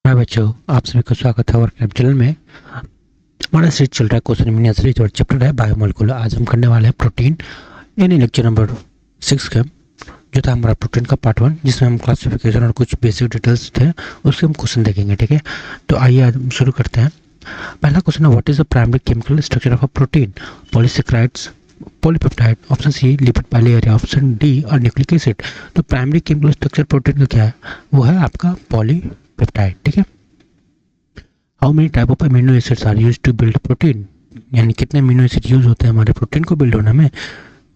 हाय बच्चों, आप सभी का स्वागत है वर्क लैब चैनल में। हमारा सीरीज चल रहा है क्वेश्चन मिनी सीरीज और चैप्टर है बायोमोलिकुलर। आज हम करने वाले हैं प्रोटीन, यानी लेक्चर नंबर 6 का, जो था हमारा प्रोटीन का पार्ट 1, जिसमें हम क्लासिफिकेशन और कुछ बेसिक डिटेल्स थे उसके हम क्वेश्चन देखेंगे। ठीक है, तो आइए आज हम शुरू करते हैं। पहला क्वेश्चन है, what is the primary chemical structure of a protein? Polysaccharides, polypeptide, option C lipid bilayer, option D और न्यूक्लिक एसिड। तो प्राइमरी केमिकल स्ट्रक्चर प्रोटीन का क्या है? वो है आपका पॉलीपेप्टाइड। ठीक है। How many type of amino acids are use to build protein? यानी कितने अमीनो एसिड यूज होते हैं हमारे प्रोटीन को बिल्ड होने में?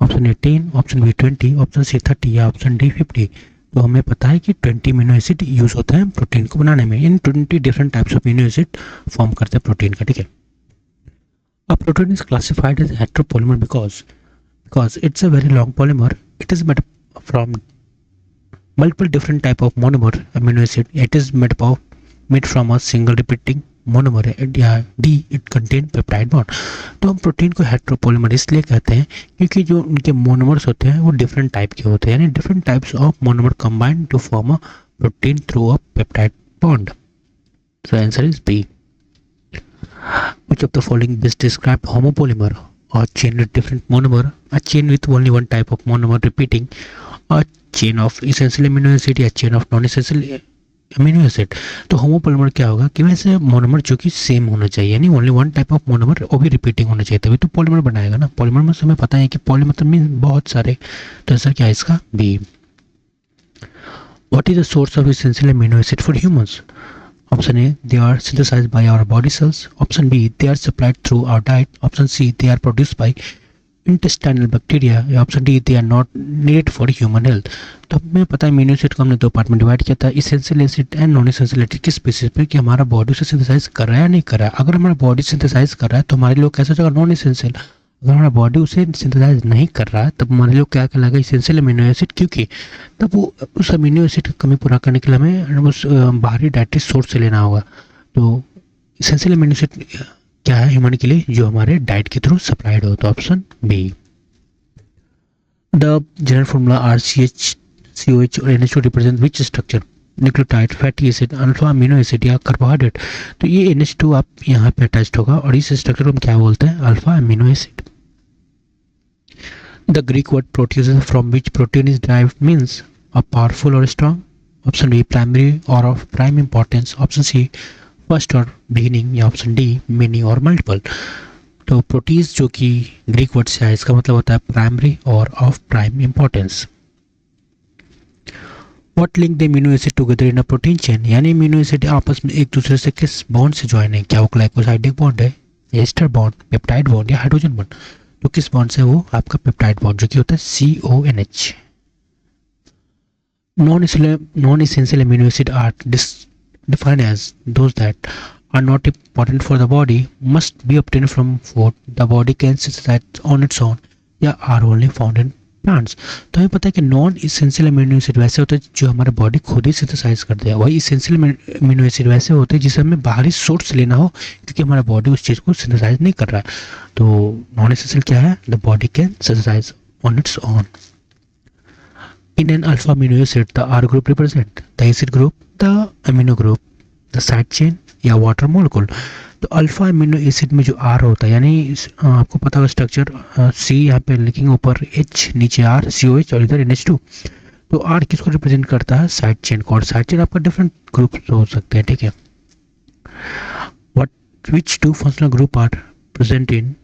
Option A 10, option B 20, option C 30 या ऑप्शन डी 50। तो हमें पता है कि 20 अमीनो एसिड यूज होते हैं प्रोटीन को बनाने में। इन 20 different types of amino acid form करते हैं प्रोटीन का। ठीक है। A protein is classified as heteropolymer because it's a very long polymer. It is made from multiple different type of monomer amino acid. It is made from a single repeating monomer है या D it contain peptide bond. तो हम protein को हेट्रोपोलिमर इसलिए कहते हैं क्योंकि जो उनके मोनोमर्स होते हैं वो डिफरेंट टाइप के होते हैं, यानी different types of monomer combined to form a protein through a peptide bond. So answer is B. Which of the following best describe homopolymer or chain with different monomer? A chain with only one type of monomer repeating, a chain of essential amino acid या chain of non-essential amino acid। तो homopolymer क्या होगा कि वैसे monomer जो कि same होना चाहिए, यानी only one type of monomer, वो भी रिपीटिंग होना चाहिए, तभी तो पॉलीमर बनाएगा ना। पॉलीमर में हमें पता है कि पॉली मतलब मीन बहुत सारे। तो आंसर क्या है इसका? B. What is the source of essential amino acid for humans? Option A, they are synthesized by our body cells. Option B, they are supplied through our diet. Option C, they are produced by intestinal bacteria. या option D, they are not needed for human health। तो हमें पता है amino acid को हमने दो part में divide किया था, essential acid and non essential acid, किस बेसिस पे कि हमारा बॉडी उसे सिंथेसाइज कर रहा है या नहीं कर रहा है। अगर हमारा बॉडी सिंथेसाइज कर रहा है तो हमारे लोग कैसे होगा? Non essential. अगर हमारा बॉडी उसे सिंथेसाइज नहीं कर रहा है तब हमारे लोग क्या कहलाएगा? इसेंशियल अमीनो एसिड, क्योंकि तब वो उस अमीनो एसिड की कमी पूरा करने के लिए हमें उस बाहरी डाइटरी सोर्स से लेना होगा। तो इसेंशियल अमीनो एसिड क्या है ह्यूमन के लिए? जो हमारे डाइट के थ्रू सप्लाइड हो। तो option B. The general formula RCH, COH और NH2 represent which structure? Nucleotide, fatty acid, alpha amino acid या कार्बोहाइड्रेट। तो ये NH2 आप यहाँ पे अटैच्ड होगा और इस स्ट्रक्चर को हम क्या बोलते हैं? Alpha amino acid. The Greek word proteases from which protein is derived means a powerful or strong. Option B, primary or of prime importance. Option C, first or beginning या option D many or multiple। तो proteases जो कि Greek word से है, इसका मतलब होता है प्राइमरी और of prime importance. What link the amino acid together in a protein chain? यानी अमीनो एसिड आपस में एक दूसरे से किस बॉन्ड से ज्वाइन है? क्या वो ग्लाइकोसाइडिक बॉन्ड है, एस्टर बॉन्ड, पेप्टाइड बॉन्ड या हाइड्रोजन बॉन्ड? तो किस बॉन्ड से? वो आपका पेप्टाइड बॉन्ड जो कि होता है CONH। Non-essential amino acid are defined as those that are not important for the body, must be obtained from food the body can synthesize on its own, या are only found in plants। तो हमें पता है कि non essential amino acid वैसे होते हैं जो हमारे बॉडी खुद ही सिंथेसाइज करते हैं, वही इसेंशियल अमीनो एसिड वैसे होते हैं जिसे हमें बाहरी सोर्स से लेना हो क्योंकि हमारा बॉडी उस चीज़ को सिंथेसाइज नहीं कर रहा है। तो नॉन एसेंशियल क्या है? The body can synthesize on its own. In an alpha amino acid, the R group represent the acid group, the amino group, the side chain या water molecule। तो अल्फा अमीनो एसिड में जो R होता है, यानी आपको पता होगा स्ट्रक्चर C यहाँ पे लिखेंगे, ऊपर H, नीचे R, COH और इधर NH2। तो R किसको रिप्रेजेंट करता है? साइड चेन को। और साइड चेन आपका डिफरेंट ग्रुप हो सकते हैं। ठीक है। Which two functional group are present in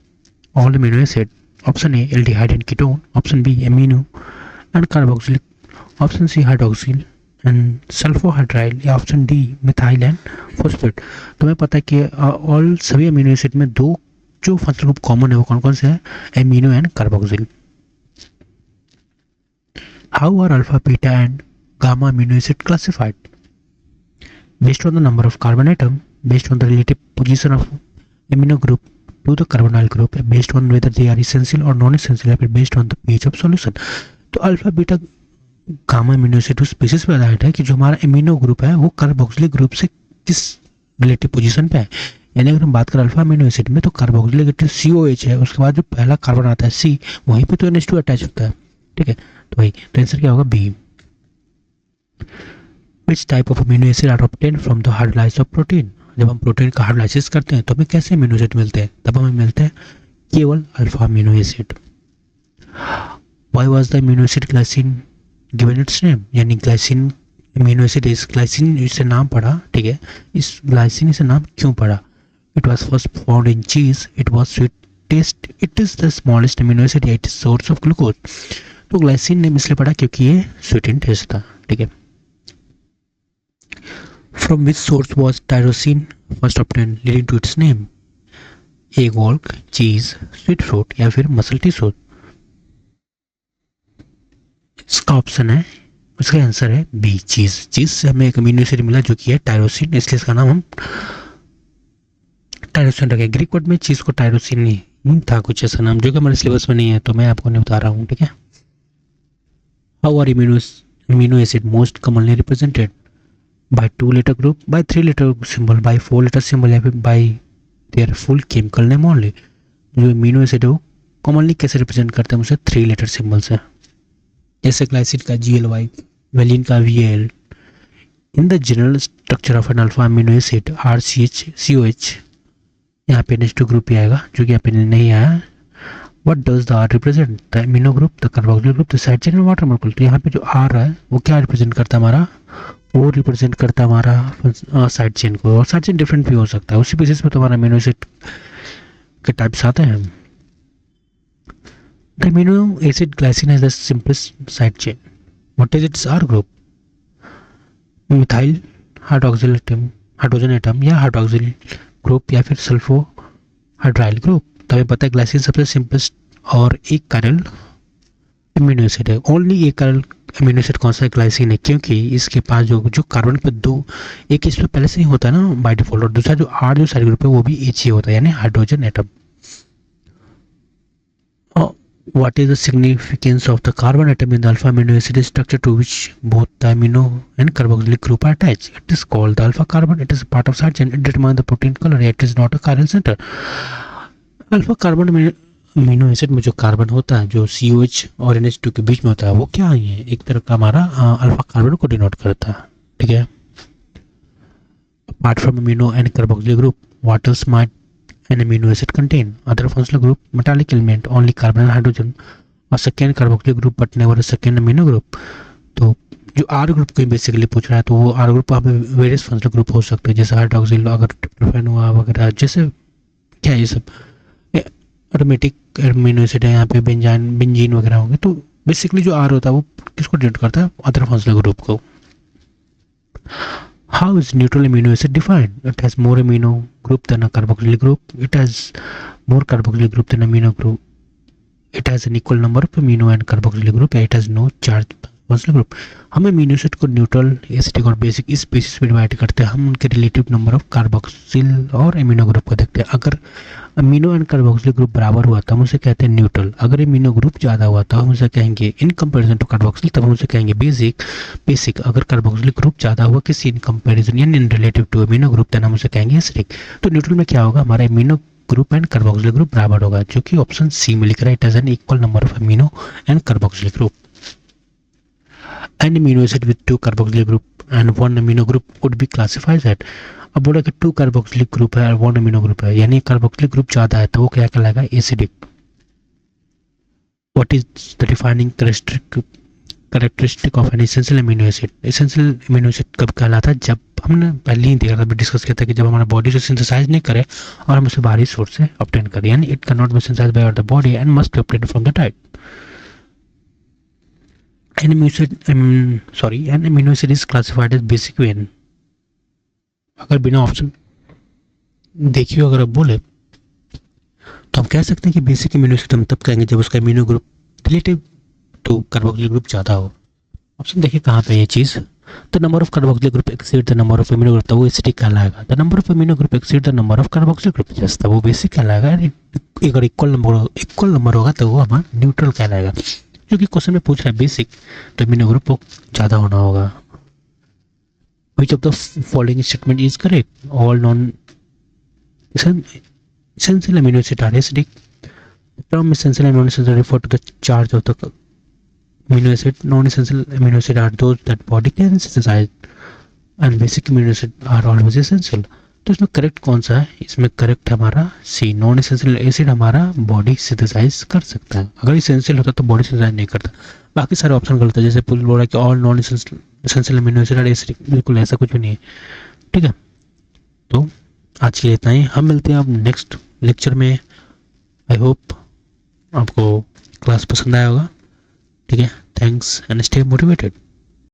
all amino acid? Option A, aldehyde and ketone. Option B, amino and carboxylic. Option C, hydroxyl and sulfohydryl या option D methyl and phosphate. तो हमें पता है कि ऑल सभी amino acid में दो जो फंक्शनल ग्रुप कॉमन है वो कौन कौन से हैं? Amino and carboxyl. How are alpha, beta and gamma amino acid classified? Based on the number of carbon atom, based on the relative position of amino group to the carbonyl group, based on whether they are essential or non-essential, or based on the pH of solution। तो alpha beta gamma amino acid उस basis पे आधारित है कि जो हमारा amino group है वो कार्बोक्सिलिक ग्रुप से किस रिलेटिव पोजीशन पे है। यानी अगर हम बात करें अल्फा अमीनो एसिड में तो कार्बोक्सिलिक COH है, उसके बाद जो पहला कार्बन आता है C, वहीं पे तो NH2 अटैच होता है। ठीक है, तो वही तो आंसर क्या होगा? B. Which type of amino acid are obtain from the hydrolyze of protein. जब हम प्रोटीन का हाइड्रोलाइसिस करते हैं तो हमें कैसे अमीनो एसिड मिलते हैं, तब हमें मिलते हैं केवल alpha amino acid. Why was the amino acid glycine given it's name, यानी ग्लाइसिन अमीनो एसिड इस ग्लाइसिन इसे नाम पड़ा, ठीक है, इस ग्लाइसिन इसे नाम क्यों पड़ा। It was first found in cheese, it was sweet taste, it is the smallest amino acid, it is source of glucose. तो ग्लाइसिन नेम इसलिए पड़ा क्योंकि ये स्वीट इन टेस्ट था, ठीक है। From which source was tyrosine first obtain leading to its name, egg yolk, cheese, sweet fruit या फिर मसल टिश्यू। इसका ऑप्शन है, उसका आंसर है बी, चीज। चीज से हमें एक अमीनो एसिड मिला जो कि है टायरोसिन, इसलिए इसका नाम हम टायरोसिन रखे। ग्रीक वर्ड में चीज को टायरोसिन नहीं था कुछ ऐसा नाम, जो कि हमारे सिलेबस में नहीं है, तो मैं आपको नहीं बता रहा हूँ, ठीक है। How are amino acid most commonly represented, by 2 letter group, by 3 letter symbol, by 4 letter symbol या फिर by their full chemical name only. जो अमीनो एसिड है वो कॉमनली कैसे रिप्रेजेंट करते हैं, उसे 3 लेटर सिंबल से, जैसे ग्लाइसिन का GLY, वेलिन का VAL। In the general structure of an alpha amino acid RCH COH, यहाँ पे नेक्स्ट ग्रुप भी आएगा जो कि यहाँ पे नहीं आया। What does the R represent, the amino group, the carboxylic group, the side chain and water molecule. तो यहाँ पे जो R है वो क्या रिप्रेजेंट करता है हमारा, वो रिप्रेजेंट करता है हमारा साइड चेन को, और साइड चेन डिफरेंट भी हो सकता है, उसी बेसिस पे तो हमारा अमीनो एसिड के टाइप्स आते हैं। The amino acid glycine has the simplest side chain, what is it's R group, methyl hydrogen atom या हाइड्रोक्सिल ग्रुप या फिर सल्फो हाइड्राइल ग्रुप। तो हमें पता है ग्लाइसिन सबसे सिंपलेस्ट और एक कारल अमीनो एसिड है। ओनली एक कारल अमीनो एसिड कौन सा है, ग्लाइसिन है, क्योंकि इसके पास जो कार्बन पे दो, एक इसमें पहले से ही होता है ना बाय डिफॉल्ट, और दूसरा जो R जो साइड ग्रुप है वो भी H ही होता है, यानी hydrogen atom. What is the significance of the carbon atom in the alpha amino acid structure to which both the amino and carboxylic group are attached? It is called the alpha carbon. It is a part of side chain. It determines the protein color. It is not a chiral center. Alpha carbon amino acid में जो carbon होता है, जो COH और NH2 के बीच में होता है, वो क्या है, एक तरह का हमारा अल्फा कार्बन को डिनोट करता है, ठीक है। Apart from amino and carboxylic group, what else might an amino acid contain? Other functional group, metallic element, only carbon and hydrogen, a second carboxylic group but never a second amino group। तो जो R group को basically पूछ रहा है, तो वो R group वहाँ पे वेरियस फंक्शनल ग्रुप हो सकते हैं, जैसे हाइड्रोक्सिल, अगर ट्रिप्टोफैन हुआ वगैरह, जैसे क्या है ये सब एरोमेटिक अमीनो एसिड है, यहाँ पे बेंजीन वगैरह होंगे। तो बेसिकली जो R होता है वो किसको डिनोट करता है, अदर फंक्शनल ग्रुप को। How is neutral amino acid defined? It has more amino group than a carboxylic group. It has more carboxylic group than amino group. It has an equal number of amino and carboxylic group. It has no charge functional group. हम amino acid को neutral, acidic और basic इस basis पे divide करते हैं। हम उनके relative number of carboxyl और अमीनो ग्रुप को देखते हैं। अगर अमीनो एंड कार्बोक्सिल ग्रुप बराबर हुआ तो हम उसे कहते हैं न्यूट्रल। अगर अमीनो ग्रुप ज़्यादा हुआ तो हम उसे कहेंगे इन कंपैरिजन टू कार्बोक्सिल, तब हम उसे कहेंगे बेसिक। अगर कार्बोक्सिलिक ग्रुप ज़्यादा हुआ किसी इन कंपैरिजन यानी इन रिलेटिव टू अमीनो ग्रुप, तब हम उसे कहेंगे एसिडिक। तो न्यूट्रल में क्या होगा, हमारा amino group and carboxylic group बराबर होगा, जो कि ऑप्शन सी में लिख रहा है, it has an equal number of amino and carboxylic group. An amino acid with 2 carboxylic group and 1 amino group would be classified as। अब बोला कि 2 carboxylic group है और 1 amino group है, यानी carboxylic group ज़्यादा है, तो वो क्या कहलाएगा, acidic. What is the defining characteristic of an essential amino acid? Essential amino acid कब कहलाता है, जब हमने पहले ही देखा था, डिस्कस किया था कि जब हमारा बॉडी से सिंथेसाइज नहीं करे और हम उसे बाहरी सोर्स से ऑब्टेन करें, यानी it can not be synthesized by the body and must be obtained from the diet. An amino acid is classified as basic when, अगर बिना ऑप्शन देखिए अगर आप बोले तो हम कह सकते हैं कि बेसिक अमीनो एसिड हम तब कहेंगे जब उसका amino group relative to carboxylic group ज़्यादा हो। ऑप्शन देखिए कहाँ पे ये चीज़, the number of carboxylic group exceed the number of amino group, तो वो एसिडिक कहलाएगा। The number of amino group exceed the number of carboxylic group, just वो बेसिक कहलाएगा। अगर इक्वल नंबर होगा तो वो हमारा न्यूट्रल कहलाएगा। क्योंकि क्वेश्चन में पूछ रहा है बेसिक, तो अमीनो ग्रुप को ज़्यादा होना होगा। Which of the following statement is correct? All non-essential amino acids are acidic. The term essential and non-essential refer to the charge of the amino acid. Non-essential amino acids are those that body can synthesize. And basic amino acid are always essential. तो इसमें correct कौन सा है? इसमें correct है हमारा सी, non essential acid हमारा body synthesise कर सकता है। अगर एसेंशियल होता तो बॉडी सिंथेसाइज नहीं करता। बाकी सारे ऑप्शन गलत है, जैसे पुल बोल रहा है कि all non essential amino acid are acidic, बिल्कुल ऐसा कुछ भी नहीं है। ठीक है, तो आज के लिए इतना ही, हम मिलते हैं अब नेक्स्ट लेक्चर में। आई होप आपको क्लास पसंद आया होगा। ठीक है, थैंक्स एंड स्टे मोटिवेटेड।